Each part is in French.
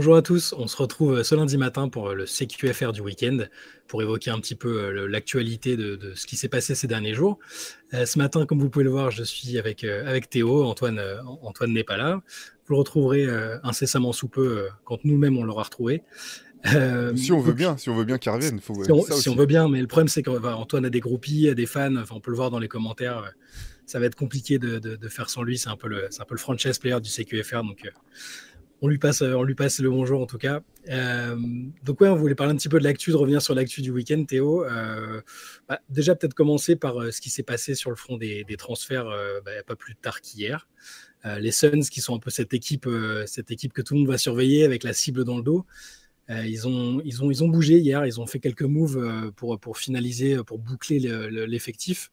Bonjour à tous, on se retrouve ce lundi matin pour le CQFR du week-end, pour évoquer un petit peu l'actualité de ce qui s'est passé ces derniers jours. Ce matin, comme vous pouvez le voir, je suis avec Théo, Antoine n'est pas là. Vous le retrouverez incessamment sous peu quand nous-mêmes on l'aura retrouvé. Si on veut Donc, bien, si on veut bien qu'il revienne, faut ça si on aussi. veut bien, mais le problème c'est qu'Antoine a des groupies, a des fans, enfin, on peut le voir dans les commentaires, ça va être compliqué de faire sans lui, c'est un peu le franchise player du CQFR, donc on lui passe le bonjour en tout cas. Donc ouais, on voulait parler un petit peu de l'actu, de revenir sur l'actu du week-end, Théo. Déjà peut-être commencer par ce qui s'est passé sur le front des transferts, pas plus tard qu'hier. Les Suns, qui sont un peu cette équipe que tout le monde va surveiller avec la cible dans le dos. Ils ont bougé hier, ils ont fait quelques moves pour finaliser, pour boucler l'effectif.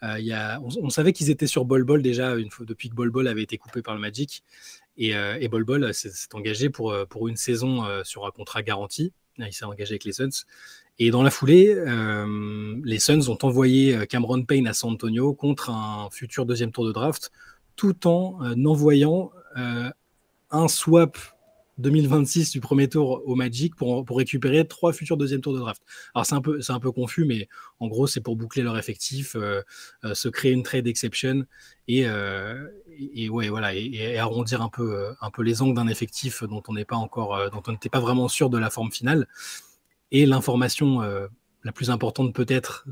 On savait qu'ils étaient sur Bol Bol déjà une fois, depuis que Bol Bol avait été coupé par le Magic. Et Bol Bol s'est engagé pour une saison sur un contrat garanti. Il s'est engagé avec les Suns. Et dans la foulée, les Suns ont envoyé Cameron Payne à San Antonio contre un futur deuxième tour de draft, tout en envoyant un swap 2026 du premier tour au Magic pour récupérer 3 futurs deuxième tours de draft. Alors c'est un peu confus, mais en gros c'est pour boucler leur effectif, se créer une trade exception et arrondir un peu les angles d'un effectif dont on n'est pas encore, dont on n'était pas vraiment sûr de la forme finale. Et l'information la plus importante peut-être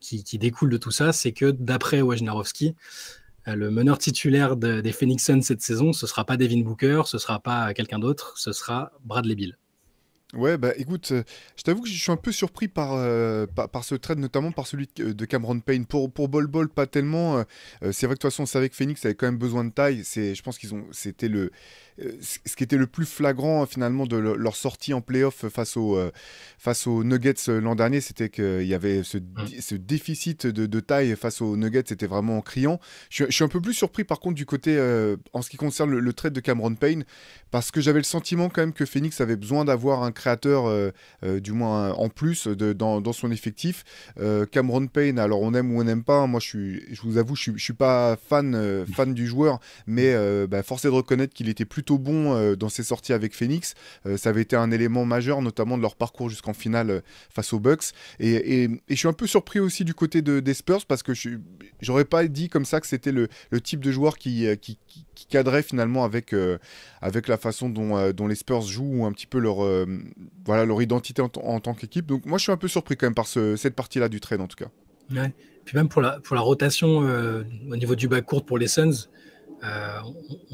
qui découle de tout ça, c'est que d'après Wojnarowski, le meneur titulaire des Phoenix Suns cette saison, ce ne sera pas Devin Booker, ce ne sera pas quelqu'un d'autre, ce sera Bradley Beal. Ouais, bah écoute, je t'avoue que je suis un peu surpris par ce trade, notamment par celui de Cameron Payne. Pour Bol Bol, pas tellement. C'est vrai que de toute façon, on savait que Phoenix avait quand même besoin de taille. Je pense c'était ce qui était le plus flagrant finalement de leur sortie en playoff face aux Nuggets l'an dernier, c'était qu'il y avait ce déficit de taille face aux Nuggets, c'était vraiment criant. Je suis un peu plus surpris par contre du côté, en ce qui concerne le trade de Cameron Payne, parce que j'avais le sentiment quand même que Phoenix avait besoin d'avoir un créateur, du moins en plus, dans son effectif. Cameron Payne, alors on aime ou on n'aime pas, hein, moi je vous avoue, je suis pas fan du joueur, mais force est de reconnaître qu'il était plutôt bon dans ses sorties avec Phoenix. Ça avait été un élément majeur, notamment de leur parcours jusqu'en finale face aux Bucks. Et je suis un peu surpris aussi du côté des Spurs, parce que j'aurais pas dit comme ça que c'était le type de joueur qui cadrait finalement avec la façon dont les Spurs jouent un petit peu leur identité en tant qu'équipe. Donc moi je suis un peu surpris quand même par cette partie-là du trade en tout cas. Ouais. Puis même pour la rotation au niveau du backcourt pour les Suns,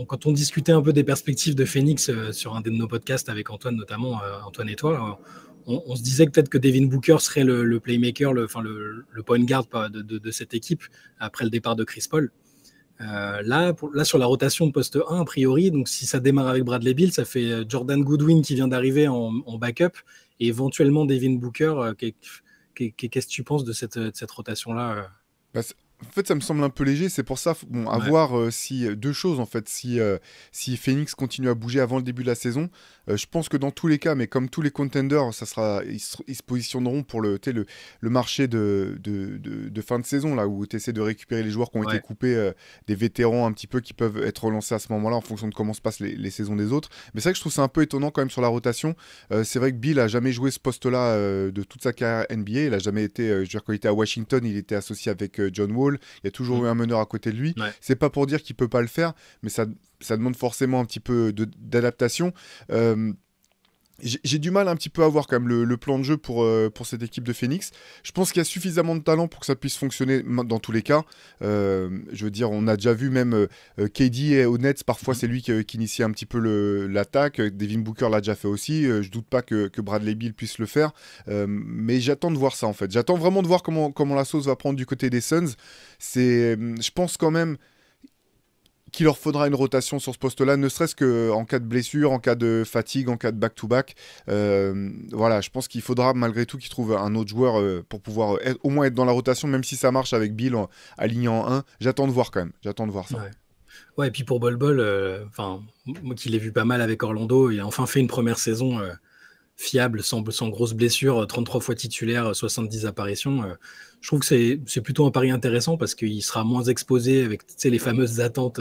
quand on discutait un peu des perspectives de Phoenix sur un de nos podcasts avec Antoine notamment, Antoine et toi, on se disait que peut-être que Devin Booker serait le playmaker, le point guard de cette équipe après le départ de Chris Paul. Là, sur la rotation de poste 1, a priori, donc si ça démarre avec Bradley Beal, ça fait Jordan Goodwin qui vient d'arriver en backup et éventuellement Devin Booker. Qu'est-ce que tu penses de cette rotation-là? Bah, en fait, ça me semble un peu léger. C'est pour ça, bon, à Ouais. voir si deux choses en fait. Si Phoenix continue à bouger avant le début de la saison, je pense que dans tous les cas, mais comme tous les contenders, ils se positionneront pour tu sais, le marché de fin de saison là où tu essaies de récupérer les joueurs qui ont été Ouais. coupés, des vétérans un petit peu qui peuvent être relancés à ce moment-là en fonction de comment se passent les saisons des autres. Mais c'est vrai que je trouve ça un peu étonnant quand même sur la rotation. C'est vrai que Bill a jamais joué ce poste-là de toute sa carrière NBA. Il a jamais été, je veux dire, quand il était à Washington, il était associé avec John Wall. Il y a toujours Mm. eu un meneur à côté de lui. Ouais. C'est pas pour dire qu'il peut pas le faire, mais ça demande forcément un petit peu d'adaptation. Euh, j'ai du mal un petit peu à voir quand même le plan de jeu pour cette équipe de Phoenix. Je pense qu'il y a suffisamment de talent pour que ça puisse fonctionner dans tous les cas. Je veux dire, on a déjà vu même KD aux Nets, parfois Mm. c'est lui qui initie un petit peu l'attaque. Devin Booker l'a déjà fait aussi. Je doute pas que Bradley Beal puisse le faire. Mais j'attends de voir ça en fait. J'attends vraiment de voir comment la sauce va prendre du côté des Suns. Je pense quand même qu'il leur faudra une rotation sur ce poste-là, ne serait-ce qu'en cas de blessure, en cas de fatigue, en cas de back-to-back. Voilà, je pense qu'il faudra malgré tout qu'ils trouvent un autre joueur pour pouvoir au moins être dans la rotation, même si ça marche avec Bill aligné en 1. J'attends de voir quand même, j'attends de voir ça. Ouais. Ouais, et puis pour Bol Bol, moi qui l'ai vu pas mal avec Orlando, il a enfin fait une première saison fiable, sans grosse blessure, 33 fois titulaire, 70 apparitions. Je trouve que c'est plutôt un pari intéressant parce qu'il sera moins exposé avec, tu sais, les fameuses attentes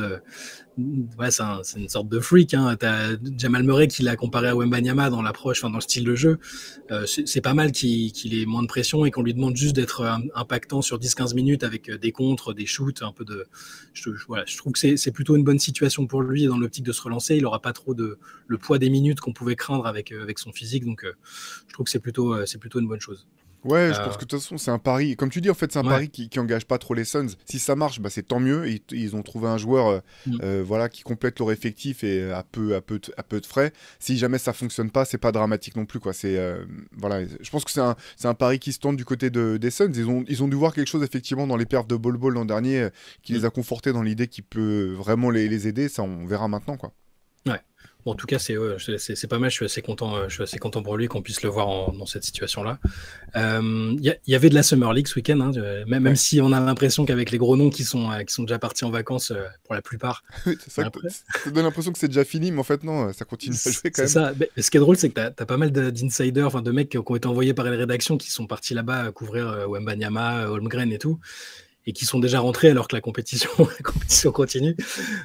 Ouais, c'est une sorte de freak. Hein. T'as Jamal Murray qui l'a comparé à Wembanyama dans l'approche, dans le style de jeu. C'est pas mal qu'il ait moins de pression et qu'on lui demande juste d'être impactant sur 10-15 minutes avec des contres, des shoots, un peu de. Voilà, je trouve que c'est plutôt une bonne situation pour lui dans l'optique de se relancer. Il aura pas trop le poids des minutes qu'on pouvait craindre avec son physique. Donc, je trouve que c'est plutôt une bonne chose. Ouais, je pense Euh, que de toute façon, c'est un pari. Comme tu dis, en fait, c'est un ouais. pari qui engage pas trop les Suns. Si ça marche, bah, c'est tant mieux. Ils ont trouvé un joueur Mm. voilà, qui complète leur effectif et à peu de frais. Si jamais ça fonctionne pas, c'est pas dramatique non plus, quoi. Voilà. Je pense que c'est un pari qui se tente du côté des Suns. Ils ont dû voir quelque chose, effectivement, dans les perfs de Bol Bol l'an dernier qui les Mm. a confortés dans l'idée qu'il peut vraiment les aider. Ça, on verra maintenant, quoi. Ouais. Bon, en tout cas, c'est pas mal. Je suis assez content pour lui qu'on puisse le voir dans cette situation-là. Il y avait de la Summer League ce week-end, hein, même Ouais. si on a l'impression qu'avec les gros noms qui sont déjà partis en vacances pour la plupart. C'est ça Après, ça donne l'impression que c'est déjà fini, mais en fait, non, ça continue à jouer quand c'est même. ça. Mais ce qui est drôle, c'est que tu as pas mal d'insiders, enfin de mecs qui ont été envoyés par les rédactions qui sont partis là-bas couvrir Wembanyama, Holmgren et tout, et qui sont déjà rentrés alors que la compétition, la compétition continue.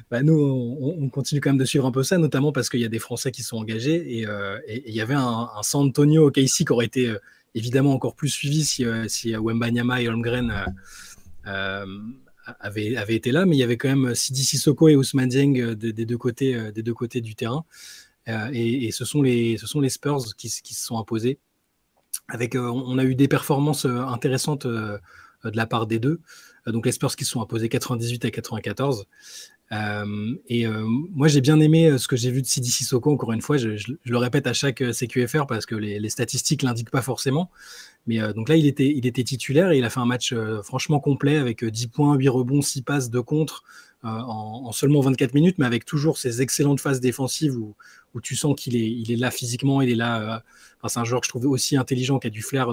Bah, nous, on continue quand même de suivre un peu ça, notamment parce qu'il y a des Français qui sont engagés et il y avait un San Antonio OKC qui aurait été évidemment encore plus suivi si Wembanyama et Holmgren euh, avaient été là, mais il y avait quand même Sidi Sissoko et Ousmane Dieng des deux côtés du terrain. Et ce sont les Spurs qui se sont imposés. On a eu des performances intéressantes de la part des deux. Donc les Spurs qui se sont imposés 98-94. Moi, j'ai bien aimé ce que j'ai vu de Sidi Sissoko. Encore une fois, je le répète à chaque CQFR parce que les statistiques l'indiquent pas forcément. Mais donc là, il était titulaire et il a fait un match franchement complet avec 10 points, 8 rebonds, 6 passes, 2 contres en seulement 24 minutes, mais avec toujours ces excellentes phases défensives où tu sens qu'il est là physiquement, il est là. Enfin, c'est un joueur que je trouve aussi intelligent, qui a du flair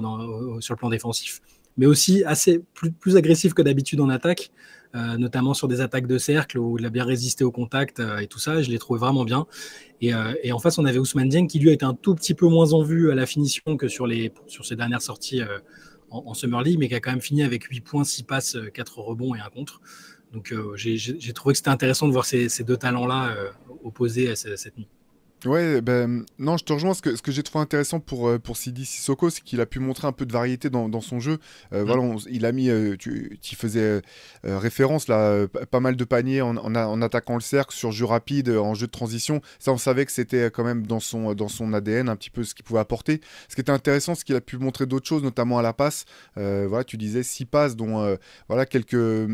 sur le plan défensif, mais aussi assez plus agressif que d'habitude en attaque. Notamment sur des attaques de cercle où il a bien résisté au contact et tout ça. Je l'ai trouvé vraiment bien. Et en face, on avait Ousmane Dieng qui lui a été un tout petit peu moins en vue à la finition que sur ses dernières sorties en Summer League, mais qui a quand même fini avec 8 points, 6 passes, 4 rebonds et un contre. Donc j'ai trouvé que c'était intéressant de voir ces deux talents-là opposés à cette nuit. Ouais, ben non, je te rejoins. Ce que j'ai trouvé intéressant pour Sidi Sissoko, c'est qu'il a pu montrer un peu de variété dans son jeu. Mm. Voilà, il a mis, tu faisais référence là, pas mal de paniers en attaquant le cercle, sur jeu rapide, en jeu de transition. Ça, on savait que c'était quand même dans son ADN un petit peu ce qu'il pouvait apporter. Ce qui était intéressant, c'est qu'il a pu montrer d'autres choses, notamment à la passe. Voilà, tu disais 6 passes, dont voilà quelques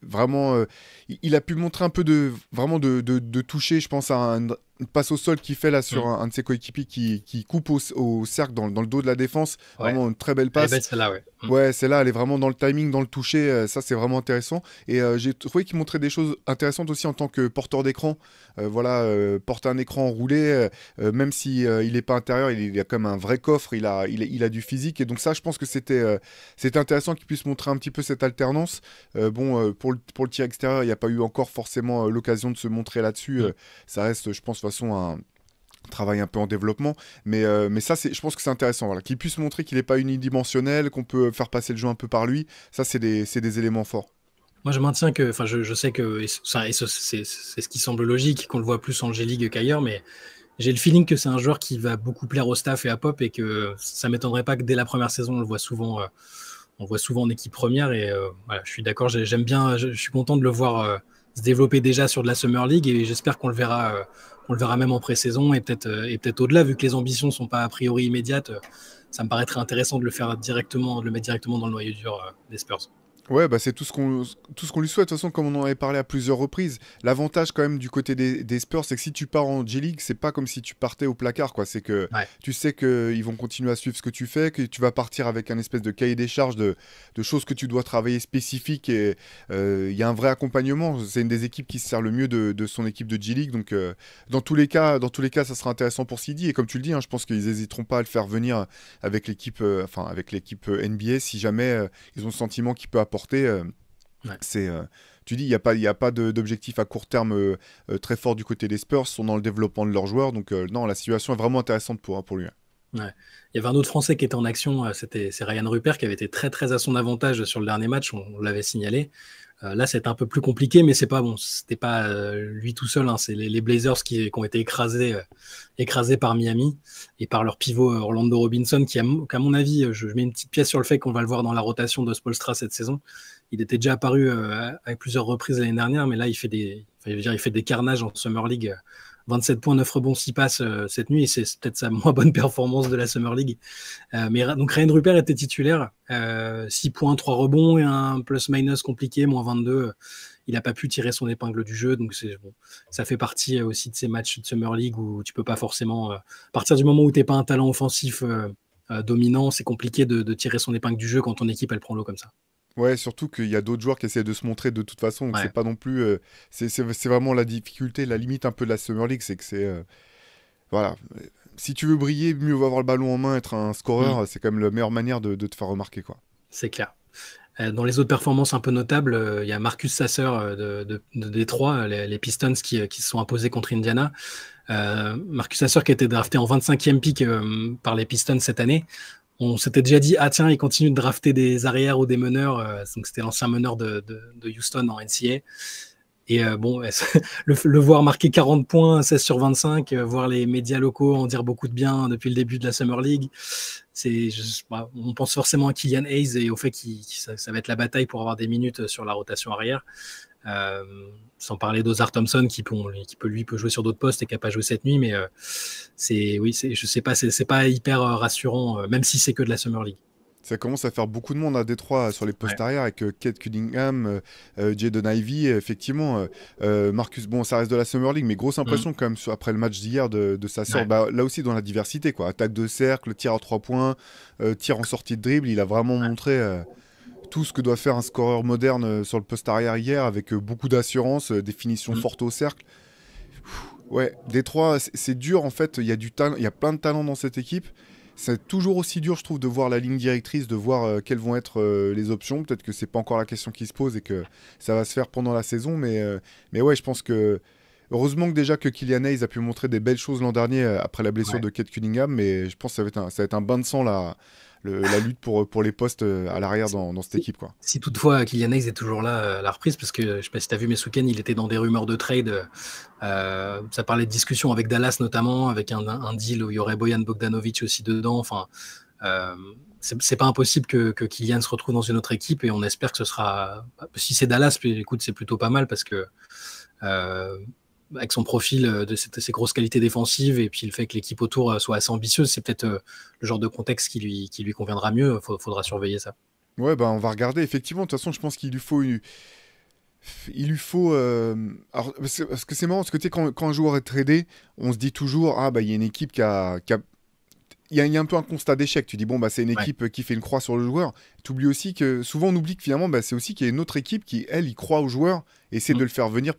vraiment, il a pu montrer un peu vraiment de toucher, je pense à une passe au sol qu'il fait là sur Mm. un de ses coéquipiers qui coupe au cercle dans le dos de la défense. Ouais, Vraiment une très belle elle est passe. belle celle-là, ouais. Mm. Ouais, celle-là, elle est vraiment dans le timing, dans le toucher. Ça, c'est vraiment intéressant. Et j'ai trouvé qu'il montrait des choses intéressantes aussi en tant que porteur d'écran. Voilà, porter un écran roulé, même si il n'est pas intérieur, il a quand même un vrai coffre. Il a du physique. Et donc ça, je pense que c'était intéressant qu'il puisse montrer un petit peu cette alternance. Bon, pour le tir extérieur, il n'y a pas eu encore forcément l'occasion de se montrer là-dessus. Mm. Ça reste, je pense, de toute façon, un travail un peu en développement, mais ça, je pense que c'est intéressant, voilà, qu'il puisse montrer qu'il n'est pas unidimensionnel, qu'on peut faire passer le jeu un peu par lui. Ça, c'est des éléments forts. Moi, je maintiens que, enfin, je sais que c'est ce qui semble logique, qu'on le voit plus en G-League qu'ailleurs, mais j'ai le feeling que c'est un joueur qui va beaucoup plaire au staff et à Pop et que ça m'étonnerait pas que dès la première saison, on le voit souvent en équipe première. Et voilà, je suis d'accord, j'aime bien, je suis content de le voir se développer déjà sur de la Summer League et j'espère qu'on le verra même en pré-saison et peut-être au-delà, vu que les ambitions sont pas a priori immédiates. Ça me paraîtrait intéressant de le mettre directement dans le noyau dur des Spurs. Ouais, bah c'est tout ce qu'on lui souhaite. De toute façon, comme on en avait parlé à plusieurs reprises, l'avantage quand même du côté des Spurs, c'est que si tu pars en G-League, c'est pas comme si tu partais au placard, quoi. C'est que Ouais. tu sais qu'ils vont continuer à suivre ce que tu fais, que tu vas partir avec un espèce de cahier des charges de choses que tu dois travailler spécifiques et il y a un vrai accompagnement. C'est une des équipes qui se sert le mieux de son équipe de G-League. Donc, dans tous les cas, ça sera intéressant pour Sidi. Et comme tu le dis, hein, je pense qu'ils hésiteront pas à le faire venir avec l'équipe, avec l'équipe NBA si jamais ils ont le sentiment qu'il peut apporter. Ouais. C'est, tu dis, il y a pas d'objectif à court terme très fort du côté des Spurs, ils sont dans le développement de leurs joueurs, donc non, la situation est vraiment intéressante pour lui. Ouais. Il y avait un autre Français qui était en action, c'est Ryan Rupert qui avait été très très à son avantage sur le dernier match, on l'avait signalé. Là, c'est un peu plus compliqué, mais c'est pas bon. C'était pas lui tout seul, hein. C'est les Blazers qui ont été écrasés par Miami et par leur pivot Orlando Robinson, qu'à mon avis, je mets une petite pièce sur le fait qu'on va le voir dans la rotation de Spoelstra cette saison. Il était déjà apparu à plusieurs reprises l'année dernière, mais là, il fait des carnages en Summer League. 27 points, 9 rebonds, 6 passes cette nuit, et c'est peut-être sa moins bonne performance de la Summer League. Mais donc Ryan Rupert était titulaire, 6 points, 3 rebonds et un plus-minus compliqué, moins 22. Il n'a pas pu tirer son épingle du jeu, donc bon, ça fait partie aussi de ces matchs de Summer League où tu peux pas forcément, à partir du moment où tu n'es pas un talent offensif dominant, c'est compliqué de tirer son épingle du jeu quand ton équipe elle prend l'eau comme ça. Ouais, surtout qu'il y a d'autres joueurs qui essaient de se montrer de toute façon, donc c'est Ouais. pas non plus. C'est vraiment la difficulté, la limite un peu de la Summer League, c'est que c'est. Voilà. Si tu veux briller, mieux vaut avoir le ballon en main, être un Mm. scoreur, c'est quand même la meilleure manière de te faire remarquer, quoi. C'est clair. Dans les autres performances un peu notables, il y a Marcus Sasser de Détroit, les Pistons qui se sont imposés contre Indiana. Marcus Sasser qui a été drafté en 25e pick par les Pistons cette année. On s'était déjà dit, ah tiens, il continue de drafter des arrières ou des meneurs. Donc c'était l'ancien meneur de Houston en NCAA. Et bon, le voir marquer 40 points, 16 sur 25, voir les médias locaux en dire beaucoup de bien depuis le début de la Summer League, on pense forcément à Killian Hayes et au fait que ça va être la bataille pour avoir des minutes sur la rotation arrière. Euh, Sans parler d'Ozar Thompson qui peut jouer sur d'autres postes et qui n'a pas joué cette nuit, mais je sais pas, c'est pas hyper rassurant, même si c'est que de la Summer League. Ça commence à faire beaucoup de monde à Détroit sur les Ouais. postes arrière avec Kate Cunningham, Jaden Ivey, effectivement. Marcus, bon, ça reste de la Summer League, mais grosse Mm. impression quand même après le match d'hier de sa sœur. Ouais. Bah, là aussi dans la diversité, quoi. Attaque de cercle, tir à 3 points, tir en sortie de dribble. Il a vraiment montré tout ce que doit faire un scoreur moderne sur le poste arrière hier, avec beaucoup d'assurance, des finitions Mm. fortes au cercle. Ouais, Détroit, c'est dur en fait. Il y a il y a plein de talents dans cette équipe. C'est toujours aussi dur, je trouve, de voir la ligne directrice, de voir quelles vont être les options. Peut-être que c'est pas encore la question qui se pose et que ça va se faire pendant la saison, mais ouais, je pense que heureusement que déjà que Killian Hayes a pu montrer des belles choses l'an dernier après la blessure Ouais. de Kate Cunningham, mais je pense que ça va être un bain de sang la lutte pour les postes à l'arrière dans cette Si, équipe, quoi. si toutefois Kylian Hayes est toujours là à la reprise, parce que je sais pas si tu as vu, mais ce week-end, il était dans des rumeurs de trade. Ça parlait de discussions avec Dallas notamment, avec un deal où il y aurait Bojan Bogdanovic aussi dedans. Enfin, euh, c'est pas impossible que Kylian se retrouve dans une autre équipe et on espère que ce sera. Si c'est Dallas, puis, écoute, c'est plutôt pas mal parce que euh, avec son profil de ses grosses qualités défensives et puis le fait que l'équipe autour soit assez ambitieuse, c'est peut-être le genre de contexte qui lui conviendra mieux. Faudra surveiller ça. Ouais, bah on va regarder. Effectivement, de toute façon, je pense qu'il lui faut il lui faut. Alors, parce que c'est marrant, parce que tu sais, quand un joueur est tradé, on se dit toujours, ah bah il y a une équipe il y a un peu un constat d'échec. Tu dis, bon, bah, c'est une Ouais. équipe qui fait une croix sur le joueur. Tu oublies aussi que, souvent, on oublie que finalement, bah, c'est aussi qu'il y a une autre équipe qui, elle, y croit au joueur et essaie de Mm. le faire venir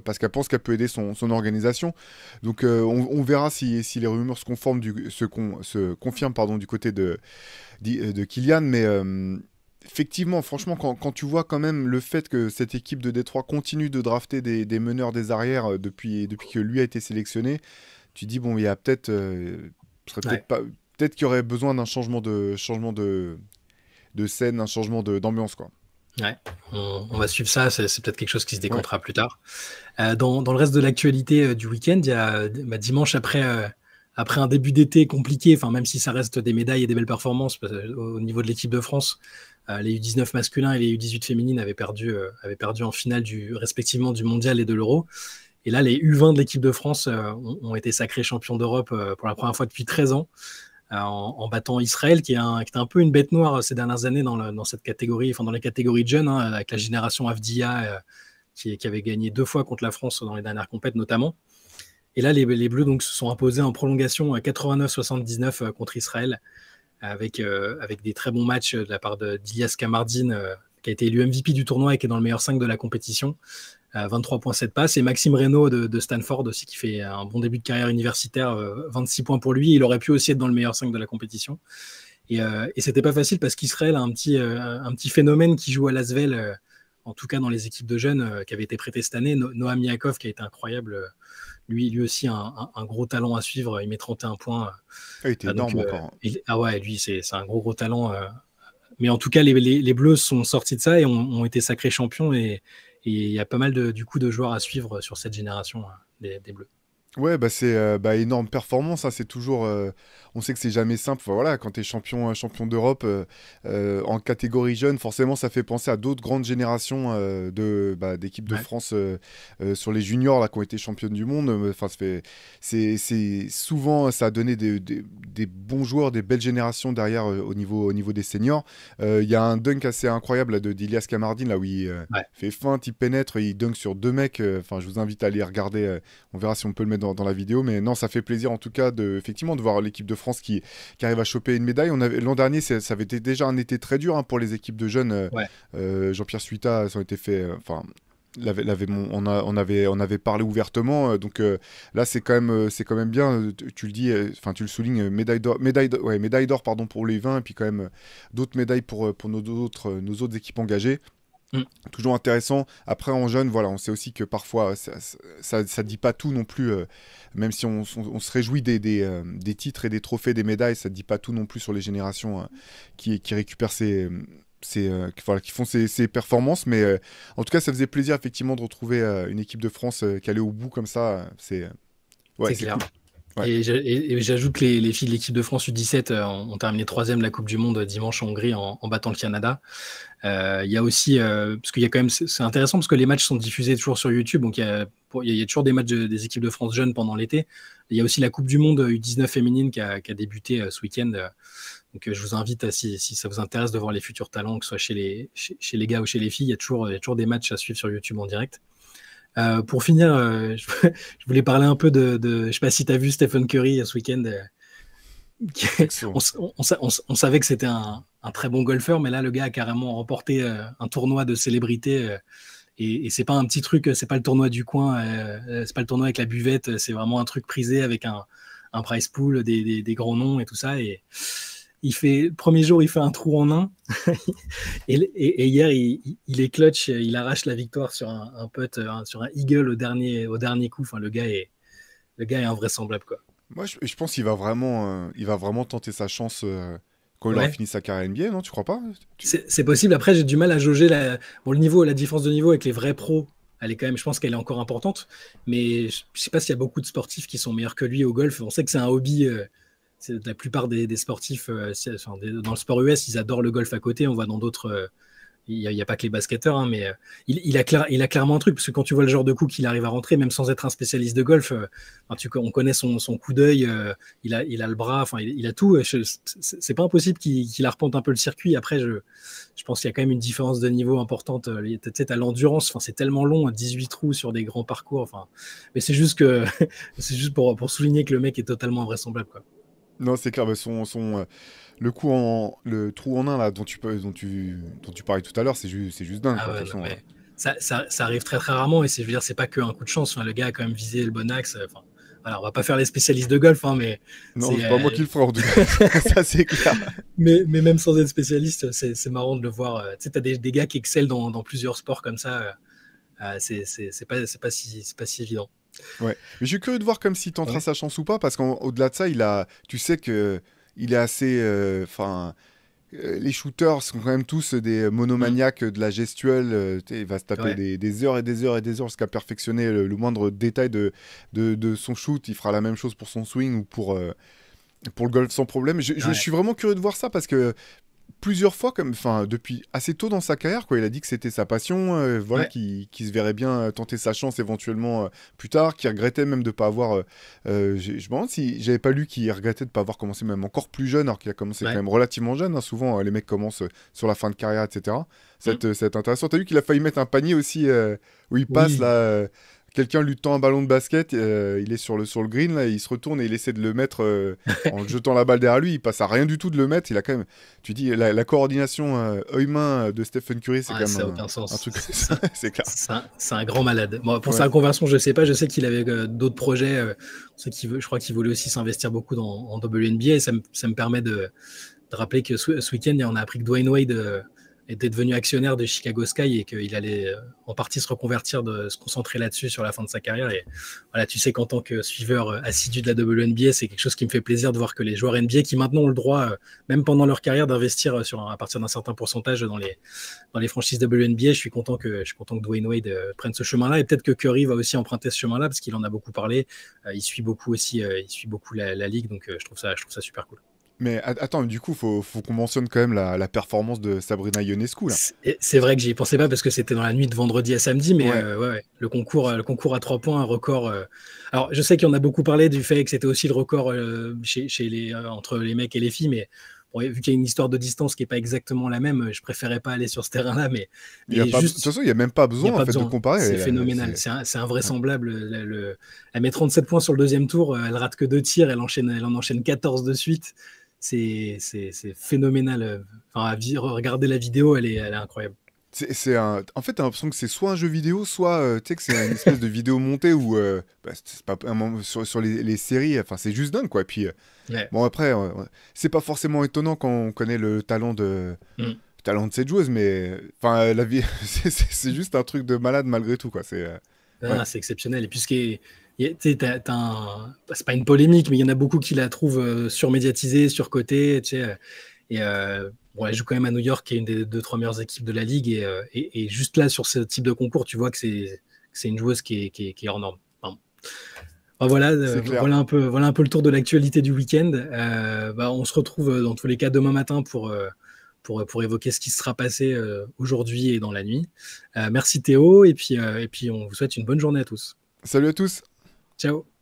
parce qu'elle pense qu'elle peut aider son organisation. Donc, on verra si les rumeurs se confirment pardon, du côté de Kylian. Mais effectivement, franchement, quand tu vois quand même le fait que cette équipe de Détroit continue de drafter des meneurs des arrières depuis que lui a été sélectionné, tu dis, bon, il y a peut-être. Ce serait peut-être Ouais. pas. Peut-être qu'il y aurait besoin d'un changement de scène, un changement d'ambiance, quoi. Ouais, on va suivre ça, c'est peut-être quelque chose qui se Ouais. décomptera plus tard. Dans le reste de l'actualité du week-end, il y a dimanche après un début d'été compliqué, enfin, même si ça reste des médailles et des belles performances au niveau de l'équipe de France, les U19 masculins et les U18 féminines avaient perdu en finale respectivement du mondial et de l'Euro. Et là, les U20 de l'équipe de France ont été sacrés champions d'Europe pour la première fois depuis 13 ans en battant Israël, qui était un peu une bête noire ces dernières années dans cette catégorie, enfin dans les catégories de jeunes, hein, avec la génération Avdia qui avait gagné 2 fois contre la France dans les dernières compètes notamment. Et là, les Bleus donc, se sont imposés en prolongation à 89-79 contre Israël, avec des très bons matchs de la part d'Ilias Kamardine, qui a été élu MVP du tournoi et qui est dans le meilleur 5 de la compétition. 23,7 passes. Et Maxime Reynaud de Stanford aussi, qui fait un bon début de carrière universitaire, 26 points pour lui. Il aurait pu aussi être dans le meilleur 5 de la compétition. Et c'était pas facile parce qu'Israël a un petit phénomène qui joue à Lasvel, en tout cas dans les équipes de jeunes qui avaient été prêtés cette année. Noam Yakov, qui a été incroyable, lui aussi un gros talent à suivre. Il met 31 points. Ah, il était Donc, énorme encore, hein. ah ouais, lui, c'est un gros talent. mais en tout cas, les Bleus sont sortis de ça et ont été sacrés champions. Et il y a pas mal du coup de joueurs à suivre sur cette génération des Bleus. Ouais, bah c'est énorme performance, hein, c'est toujours. On sait que c'est jamais simple. Enfin, voilà, quand tu es champion d'Europe en catégorie jeune, forcément, ça fait penser à d'autres grandes générations d'équipes de Ouais. France sur les juniors là, qui ont été championnes du monde. Enfin, c'est souvent, ça a donné des bons joueurs, des belles générations derrière au niveau des seniors. Il y a un dunk assez incroyable là, d'Ilias Kamardine, là où il Ouais. fait feinte, il pénètre, et il dunk sur deux mecs. Enfin, je vous invite à aller regarder. On verra si on peut le mettre dans la vidéo, mais non, ça fait plaisir en tout cas effectivement de voir l'équipe de France qui arrive à choper une médaille. L'an dernier, ça avait été déjà un été très dur, hein, pour les équipes de jeunes. Ouais. Jean-Pierre Suita, ça a été fait. On avait parlé ouvertement, donc là c'est quand même bien. Tu le dis, enfin tu le soulignes, médaille d'or pardon pour les 20, et puis quand même d'autres médailles pour nos autres équipes engagées. Mm. Toujours intéressant. Après, en jeune, voilà, on sait aussi que parfois, ça dit pas tout non plus. Même si on se réjouit des titres et des trophées, des médailles, ça dit pas tout non plus sur les générations qui récupèrent voilà, qui font ces performances. Mais en tout cas, ça faisait plaisir effectivement de retrouver une équipe de France qui allait au bout comme ça. Ouais, C'est c'est clair. cool. Ouais. Et j'ajoute que les filles de l'équipe de France U17 ont terminé 3e de la Coupe du Monde dimanche en Hongrie en battant le Canada. Il y a aussi, parce qu'il y a quand même, c'est intéressant parce que les matchs sont diffusés toujours sur YouTube, donc il y a toujours des matchs des équipes de France jeunes pendant l'été. Il y a aussi la Coupe du Monde U19 féminine qui a débuté ce week-end. Donc je vous invite, si ça vous intéresse, de voir les futurs talents, que ce soit chez les gars ou chez les filles. Il y a toujours des matchs à suivre sur YouTube en direct. Pour finir, je voulais parler un peu je sais pas si tu as vu Stephen Curry ce week-end. Excellent. On savait que c'était un très bon golfeur, mais là, le gars a carrément remporté un tournoi de célébrité. Et c'est pas un petit truc, c'est pas le tournoi du coin, c'est pas le tournoi avec la buvette, c'est vraiment un truc prisé avec un prize pool, des grands noms et tout ça. Et le premier jour, il fait un trou en un. et hier, il est clutch, il arrache la victoire sur un putt, sur un eagle au dernier coup. Enfin, le gars est invraisemblable, quoi. Moi, je pense qu'il va vraiment tenter sa chance quand il aura Ouais. fini sa carrière NBA, non? Tu crois pas? C'est possible. Après, j'ai du mal à jauger la différence de niveau avec les vrais pros. Elle est quand même, je pense qu'elle est encore importante. Mais je ne sais pas s'il y a beaucoup de sportifs qui sont meilleurs que lui au golf. On sait que c'est un hobby. La plupart des sportifs dans le sport US, ils adorent le golf à côté. On voit dans d'autres. Il n'y a pas que les basketteurs, hein, mais il a clairement un truc, parce que quand tu vois le genre de coup qu'il arrive à rentrer, même sans être un spécialiste de golf, on connaît son coup d'œil, il a le bras, il a tout. C'est pas impossible qu'il arpente un peu le circuit. Après, je pense qu'il y a quand même une différence de niveau importante. Tu sais, t'as l'endurance, c'est tellement long, 18 trous sur des grands parcours. Mais c'est juste pour souligner que le mec est totalement invraisemblable, quoi. Non, c'est clair, le trou en un là dont tu parlais tout à l'heure, c'est juste dingue, Ah quoi, de ouais, toute non, façon. mais ça arrive très très rarement, et je veux dire, c'est pas qu'un coup de chance. Le gars a quand même visé le bon axe. Voilà, on va pas faire les spécialistes de golf, hein, mais Non, c'est pas moi qui le ferai en tout cas. Ça, c'est clair. mais même sans être spécialiste, c'est marrant de le voir. Tu sais, t'as des gars qui excellent dans plusieurs sports comme ça. C'est pas si évident. Ouais. Mais je suis curieux de voir comme s'il tentera Ouais. sa chance ou pas, parce qu'au-delà de ça, tu sais que il est assez. Enfin, les shooters sont quand même tous des Mm. monomaniaques de la gestuelle. Il va se taper Ouais. des heures et des heures et des heures jusqu'à perfectionner le moindre détail de son shoot. Il fera la même chose pour son swing ou pour le golf sans problème. Je Ouais. suis vraiment curieux de voir ça, parce que plusieurs fois, depuis assez tôt dans sa carrière, quoi, il a dit que c'était sa passion, voilà, Ouais. qu'il se verrait bien tenter sa chance éventuellement plus tard, qu'il regrettait même de pas avoir. Je me demande si j'avais pas lu qu'il regrettait de pas avoir commencé même encore plus jeune, alors qu'il a commencé quand Ouais. même relativement jeune, hein. Souvent, les mecs commencent sur la fin de carrière, etc. Mm. C'est intéressant. T'as vu qu'il a failli mettre un panier aussi où il passe Oui. là. Quelqu'un lui tend un ballon de basket, il est sur le green, là, il se retourne et il essaie de le mettre en jetant la balle derrière lui. Il passe à rien du tout de le mettre. Il a quand même, tu dis, la coordination œil-main de Stephen Curry, c'est Ouais, quand ça n'a même aucun un truc. sens. C'est C'est clair. c'est un grand malade. Bon, pour Ouais. sa conversion, je sais pas. Je sais qu'il avait d'autres projets. Je crois qu'il voulait aussi s'investir beaucoup en WNBA. Et ça me permet de rappeler que ce week-end, on a appris que Dwayne Wade était devenu actionnaire de Chicago Sky et qu'il allait en partie se reconvertir, se concentrer là-dessus sur la fin de sa carrière. Et voilà, tu sais qu'en tant que suiveur assidu de la WNBA, c'est quelque chose qui me fait plaisir de voir que les joueurs NBA qui maintenant ont le droit, même pendant leur carrière, d'investir à partir d'un certain pourcentage dans les franchises WNBA. Je suis content que Dwayne Wade prenne ce chemin-là, et peut-être que Curry va aussi emprunter ce chemin-là parce qu'il en a beaucoup parlé. Il suit beaucoup la ligue, donc je trouve ça super cool. Mais attends, du coup, faut qu'on mentionne quand même la performance de Sabrina Ionescu, là. C'est vrai que j'y pensais pas parce que c'était dans la nuit de vendredi à samedi, mais Ouais. ouais, le concours à 3 points, un record. Alors, je sais qu'il y en a beaucoup parlé du fait que c'était aussi le record entre les mecs et les filles, mais bon, vu qu'il y a une histoire de distance qui n'est pas exactement la même, je préférais pas aller sur ce terrain-là, mais De toute façon, il n'y a même pas il n'y a besoin, en pas fait, de besoin. comparer. C'est phénoménal. C'est Ouais. invraisemblable. Elle met 37 points sur le deuxième tour. Elle rate que 2 tirs. Elle en enchaîne 14 de suite. C'est phénoménal. Enfin, regarder la vidéo, elle est incroyable. En fait, t'as l'impression que c'est soit un jeu vidéo, soit tu sais que c'est une espèce de vidéo montée où c'est pas un moment sur les séries. Enfin, c'est juste dingue, quoi. Et puis Ouais. bon, après, c'est pas forcément étonnant quand on connaît le Mm. talent de cette joueuse, mais enfin, la vie, c'est juste un truc de malade malgré tout, quoi. Ouais. C'est exceptionnel. Et puis, c'est pas une polémique, mais il y en a beaucoup qui la trouvent surmédiatisée, surcotée. Tu sais, et bon, elle joue quand même à New York, qui est une des 2-3 meilleures équipes de la ligue. Et juste là, sur ce type de concours, tu vois que c'est une joueuse qui est hors norme. Enfin, C'est clair. voilà un peu le tour de l'actualité du week-end. On se retrouve dans tous les cas demain matin pour évoquer ce qui sera passé aujourd'hui et dans la nuit. Merci Théo, et puis on vous souhaite une bonne journée à tous. Salut à tous. Ciao.